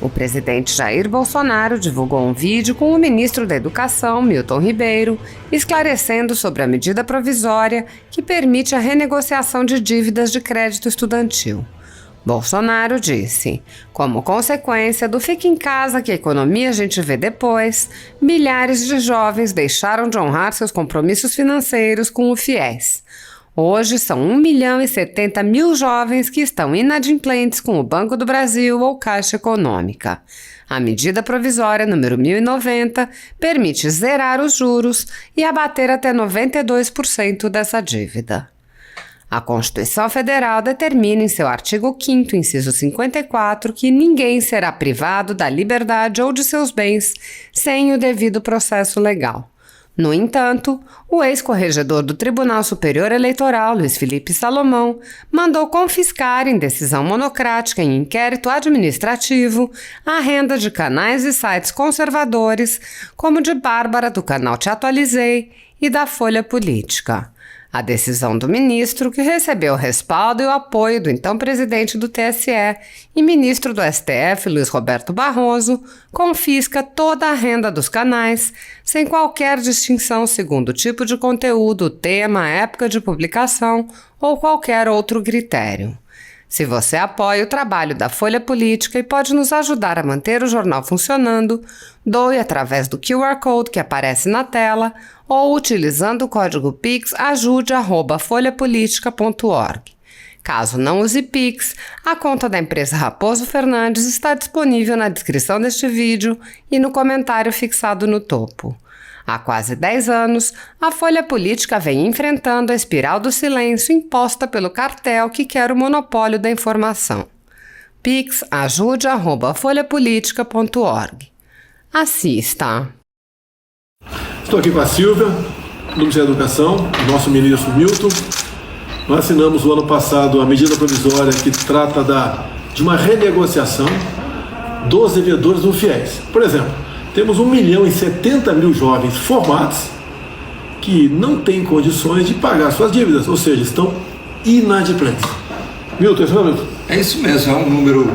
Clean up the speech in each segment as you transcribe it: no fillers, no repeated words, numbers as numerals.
O presidente Jair Bolsonaro divulgou um vídeo com o ministro da Educação, Milton Ribeiro, esclarecendo sobre a medida provisória que permite a renegociação de dívidas de crédito estudantil. Bolsonaro disse: como consequência do fique em casa que a economia a gente vê depois, milhares de jovens deixaram de honrar seus compromissos financeiros com o FIES. Hoje são 1.070.000 jovens que estão inadimplentes com o Banco do Brasil ou Caixa Econômica. A medida provisória número 1090 permite zerar os juros e abater até 92% dessa dívida. A Constituição Federal determina em seu artigo 5º, inciso 54, que ninguém será privado da liberdade ou de seus bens sem o devido processo legal. No entanto, o ex-corregedor do Tribunal Superior Eleitoral, Luiz Felipe Salomão, mandou confiscar em decisão monocrática em inquérito administrativo a renda de canais e sites conservadores, como de Bárbara do canal Te Atualizei e da Folha Política. A decisão do ministro, que recebeu o respaldo e o apoio do então presidente do TSE e ministro do STF, Luiz Roberto Barroso, confisca toda a renda dos canais, sem qualquer distinção segundo o tipo de conteúdo, tema, época de publicação ou qualquer outro critério. Se você apoia o trabalho da Folha Política e pode nos ajudar a manter o jornal funcionando, doe através do QR Code que aparece na tela ou utilizando o código Pix ajude@folhapolitica.org. Caso não use Pix, a conta da empresa Raposo Fernandes está disponível na descrição deste vídeo e no comentário fixado no topo. Há quase 10 anos, a Folha Política vem enfrentando a espiral do silêncio imposta pelo cartel que quer o monopólio da informação. Pix ajude@folhapolitica.org. Assista. Estou aqui com a Silvia, do Ministério da Educação, nosso ministro Milton. Nós assinamos o ano passado a medida provisória que trata de uma renegociação dos devedores do FIES. Por exemplo, temos 1.070.000 jovens formados que não têm condições de pagar suas dívidas, ou seja, estão inadimplentes. Milton, esse é o Milton? É isso mesmo, é um número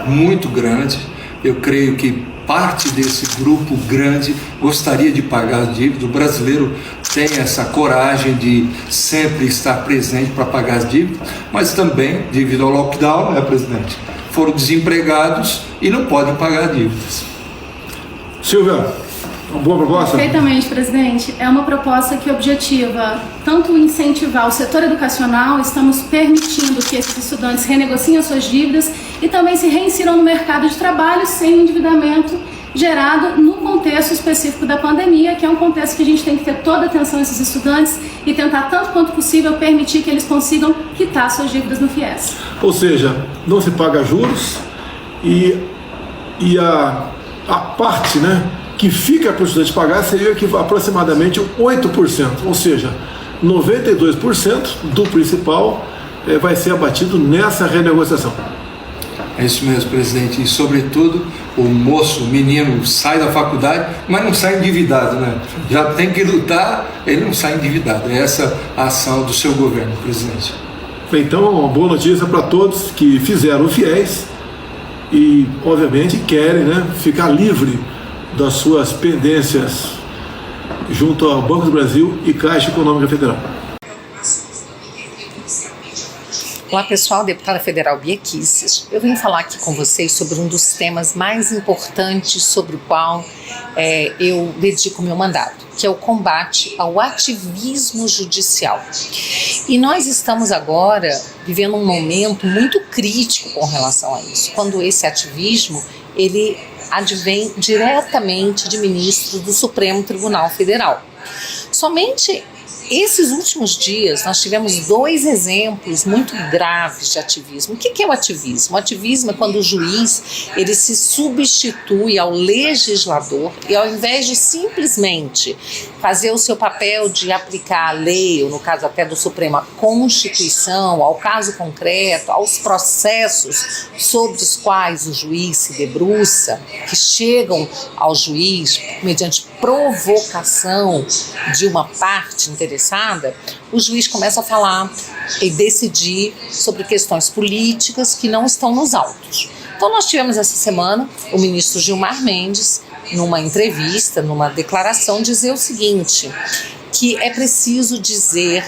muito grande. Eu creio que parte desse grupo grande gostaria de pagar as dívidas. O brasileiro tem essa coragem de sempre estar presente para pagar as dívidas, mas também, devido ao lockdown, né, presidente, foram desempregados e não podem pagar dívidas. Silvia, uma boa proposta? Perfeitamente, presidente. É uma proposta que objetiva tanto incentivar o setor educacional, estamos permitindo que esses estudantes renegociem as suas dívidas e também se reinsiram no mercado de trabalho sem endividamento gerado no contexto específico da pandemia, que é um contexto que a gente tem que ter toda a atenção a esses estudantes e tentar, tanto quanto possível, permitir que eles consigam quitar suas dívidas no FIES. Ou seja, não se paga juros e a parte, né, que fica para o estudante pagar seria aproximadamente 8%, ou seja, 92% do principal vai ser abatido nessa renegociação. É isso mesmo, presidente, e sobretudo o moço, o menino sai da faculdade, mas não sai endividado, né? Já tem que lutar, ele não sai endividado. É essa a ação do seu governo, presidente. Então, uma boa notícia para todos que fizeram o FIES e, obviamente, querem, né, ficar livre das suas pendências junto ao Banco do Brasil e Caixa Econômica Federal. Olá pessoal, deputada federal Bia Kicis. Eu vim falar aqui com vocês sobre um dos temas mais importantes sobre o qual eu dedico meu mandato, que é o combate ao ativismo judicial. E nós estamos agora vivendo um momento muito crítico com relação a isso, quando esse ativismo ele advém diretamente de ministros do Supremo Tribunal Federal. Somente esses últimos dias nós tivemos 2 exemplos muito graves de ativismo. O que é o ativismo? O ativismo é quando o juiz ele se substitui ao legislador e ao invés de simplesmente fazer o seu papel de aplicar a lei, ou no caso até do Supremo, a Constituição, ao caso concreto, aos processos sobre os quais o juiz se debruça, que chegam ao juiz mediante provocação de uma parte interessada interessada, o juiz começa a falar e decidir sobre questões políticas que não estão nos autos. Então nós tivemos essa semana o ministro Gilmar Mendes, numa entrevista, numa declaração, dizer o seguinte, que é preciso dizer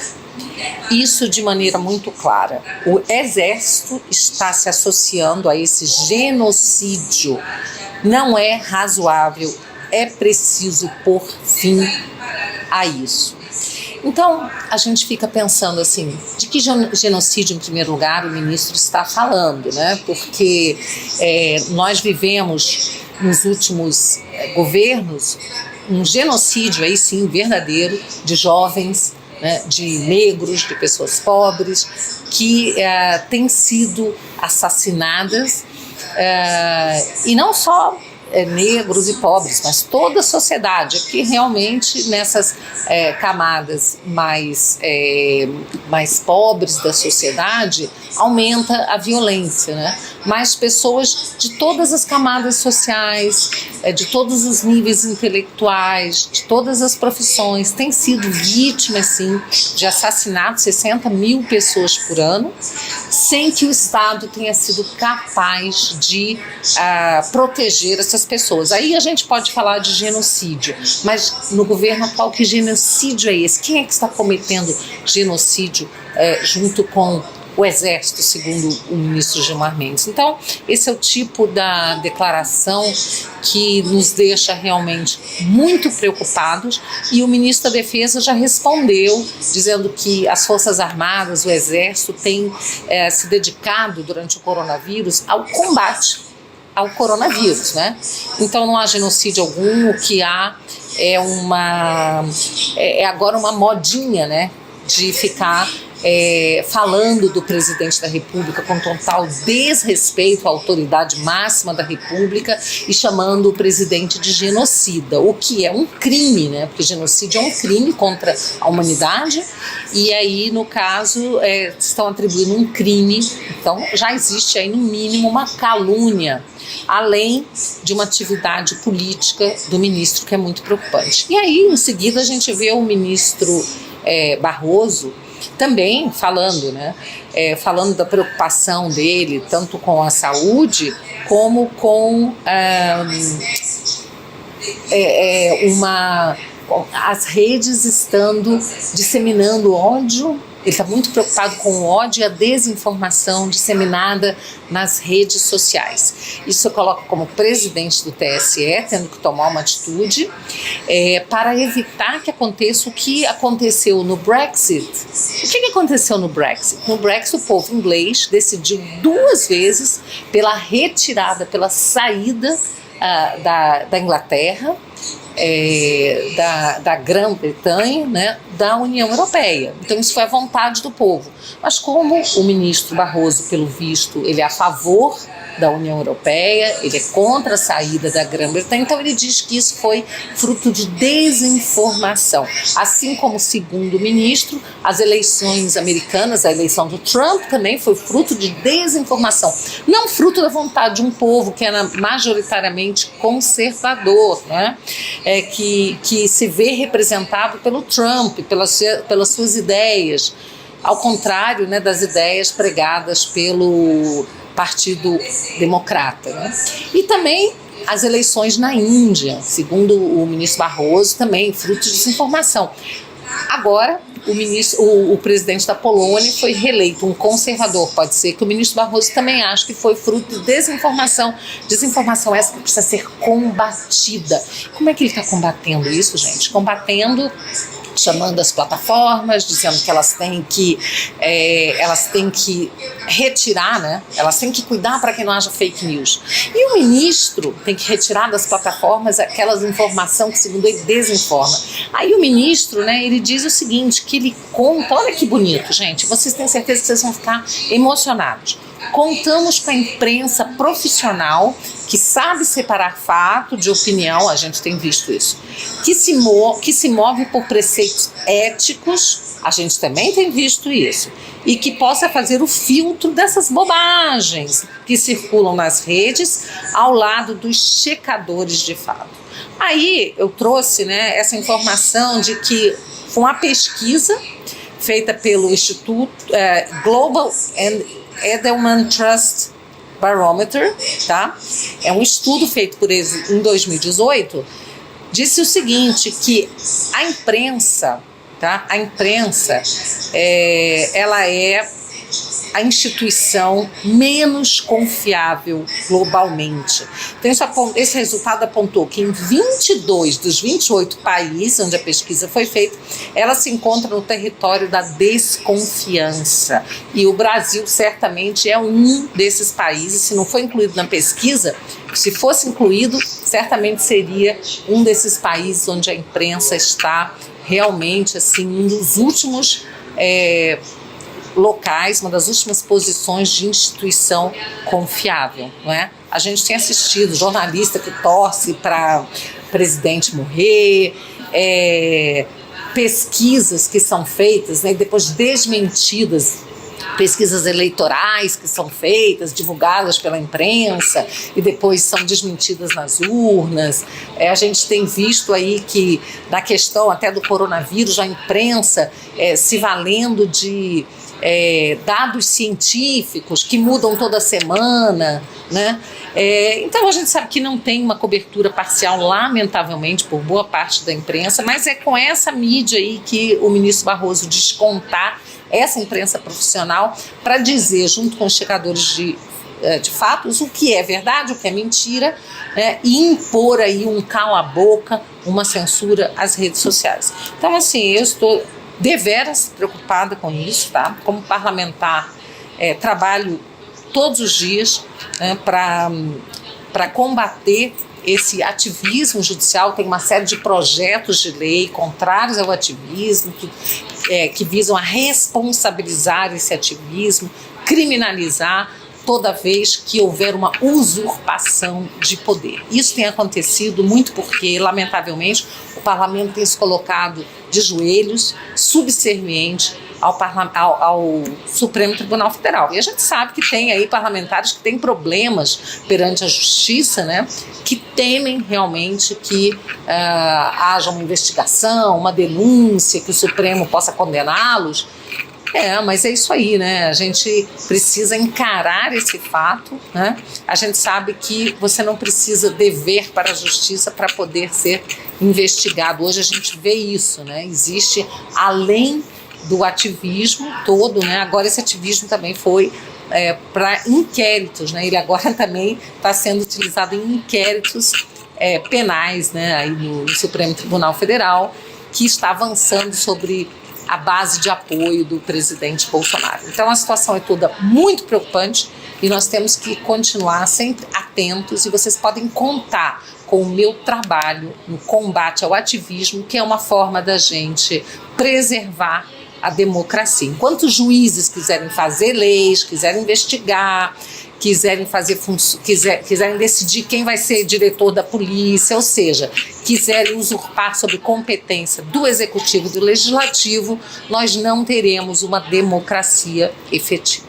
isso de maneira muito clara. O Exército está se associando a esse genocídio. Não é razoável, é preciso pôr fim a isso. Então, a gente fica pensando assim, de que genocídio, em primeiro lugar, o ministro está falando, né? Porque nós vivemos nos últimos governos um genocídio, aí sim, verdadeiro, de jovens, né, de negros, de pessoas pobres, que têm sido assassinadas, e não só negros e pobres, mas toda a sociedade, que realmente nessas camadas mais pobres da sociedade aumenta a violência, né? Mas pessoas de todas as camadas sociais, de todos os níveis intelectuais, de todas as profissões, têm sido vítimas, sim, de assassinatos, 60 mil pessoas por ano, sem que o Estado tenha sido capaz de proteger essas pessoas. Aí a gente pode falar de genocídio, mas no governo atual, que genocídio é esse? Quem é que está cometendo genocídio junto com o Exército, segundo o ministro Gilmar Mendes? Então, esse é o tipo da declaração que nos deixa realmente muito preocupados, e o ministro da Defesa já respondeu, dizendo que as Forças Armadas, o Exército, têm se dedicado durante o coronavírus ao combate ao coronavírus, né? Então não há genocídio algum, o que há é agora uma modinha, né, de ficar falando do presidente da República com total desrespeito à autoridade máxima da República e chamando o presidente de genocida, o que é um crime, né? Porque genocídio é um crime contra a humanidade, e aí, no caso, estão atribuindo um crime, então já existe aí no mínimo uma calúnia, além de uma atividade política do ministro, que é muito preocupante. E aí, em seguida, a gente vê o ministro Barroso também falando, né? Falando da preocupação dele, tanto com a saúde, como com as redes estando disseminando ódio. Ele está muito preocupado com o ódio e a desinformação disseminada nas redes sociais. Isso eu coloco como presidente do TSE, tendo que tomar uma atitude para evitar que aconteça o que aconteceu no Brexit. O que aconteceu no Brexit? No Brexit, o povo inglês decidiu 2 vezes pela retirada, pela saída da Inglaterra, da Grã-Bretanha, né, da União Europeia. Então isso foi a vontade do povo. Mas como o ministro Barroso, pelo visto, ele é a favor da União Europeia, ele é contra a saída da Grã-Bretanha, então ele diz que isso foi fruto de desinformação. Assim como, segundo o ministro, as eleições americanas, a eleição do Trump também foi fruto de desinformação, não fruto da vontade de um povo que era majoritariamente conservador, né? Que se vê representado pelo Trump, pelas suas ideias, ao contrário, né, das ideias pregadas pelo Partido Democrata, né? E também as eleições na Índia, segundo o ministro Barroso, também fruto de desinformação. Agora, o presidente da Polônia foi reeleito, um conservador. Pode ser que o ministro Barroso também ache que foi fruto de desinformação. Desinformação essa que precisa ser combatida. Como é que ele está combatendo isso, gente? Combatendo, chamando as plataformas, dizendo que elas têm que retirar, né? Elas têm que cuidar para que não haja fake news. E o ministro tem que retirar das plataformas aquelas informações que, segundo ele, desinforma. Aí o ministro, né, ele diz o seguinte, que ele conta, olha que bonito, gente, vocês têm certeza que vocês vão ficar emocionados. Contamos com a imprensa profissional que sabe separar fato de opinião, a gente tem visto isso, que se move por preceitos éticos, a gente também tem visto isso, e que possa fazer o filtro dessas bobagens que circulam nas redes ao lado dos checadores de fato. Aí eu trouxe, né, essa informação de que foi uma pesquisa feita pelo Instituto Global Edelman Trust Barometer, tá? É um estudo feito por eles em 2018, disse o seguinte, que a imprensa, tá? A imprensa, ela é a instituição menos confiável globalmente. Então, esse resultado apontou que em 22 dos 28 países onde a pesquisa foi feita, ela se encontra no território da desconfiança. E o Brasil certamente é um desses países. Se não foi incluído na pesquisa, se fosse incluído, certamente seria um desses países onde a imprensa está realmente assim, um dos últimos locais, uma das últimas posições de instituição confiável, não é? A gente tem assistido jornalista que torce para presidente morrer, pesquisas que são feitas, né, e depois desmentidas, pesquisas eleitorais que são feitas, divulgadas pela imprensa e depois são desmentidas nas urnas. A gente tem visto aí que na questão até do coronavírus, a imprensa se valendo de dados científicos que mudam toda semana, né? Então a gente sabe que não tem uma cobertura parcial, lamentavelmente, por boa parte da imprensa, mas é com essa mídia aí que o ministro Barroso diz contar, essa imprensa profissional, para dizer, junto com os checadores de fatos, o que é verdade, o que é mentira, né, e impor aí um cala-boca, uma censura às redes sociais. Então, assim, eu estou deveras preocupada com isso, tá? Como parlamentar, trabalho todos os dias, né, para combater esse ativismo judicial. Tem uma série de projetos de lei contrários ao ativismo, que visam a responsabilizar esse ativismo, criminalizar toda vez que houver uma usurpação de poder. Isso tem acontecido muito porque, lamentavelmente, o parlamento tem se colocado de joelhos, subserviente ao Supremo Tribunal Federal. E a gente sabe que tem aí parlamentares que têm problemas perante a justiça, né, que temem realmente que haja uma investigação, uma denúncia, que o Supremo possa condená-los. Mas é isso aí, né? A gente precisa encarar esse fato, né? A gente sabe que você não precisa dever para a justiça para poder ser investigado. Hoje a gente vê isso, né? Existe, além do ativismo todo, né? Agora esse ativismo também foi para inquéritos, né? Ele agora também está sendo utilizado em inquéritos penais, né? Aí no Supremo Tribunal Federal, que está avançando sobre a base de apoio do presidente Bolsonaro. Então a situação é toda muito preocupante e nós temos que continuar sempre atentos, e vocês podem contar com o meu trabalho no combate ao ativismo, que é uma forma da gente preservar a democracia. Enquanto os juízes quiserem fazer leis, quiserem investigar, quiserem decidir quem vai ser diretor da polícia, ou seja, quiserem usurpar sobre competência do executivo e do legislativo, nós não teremos uma democracia efetiva.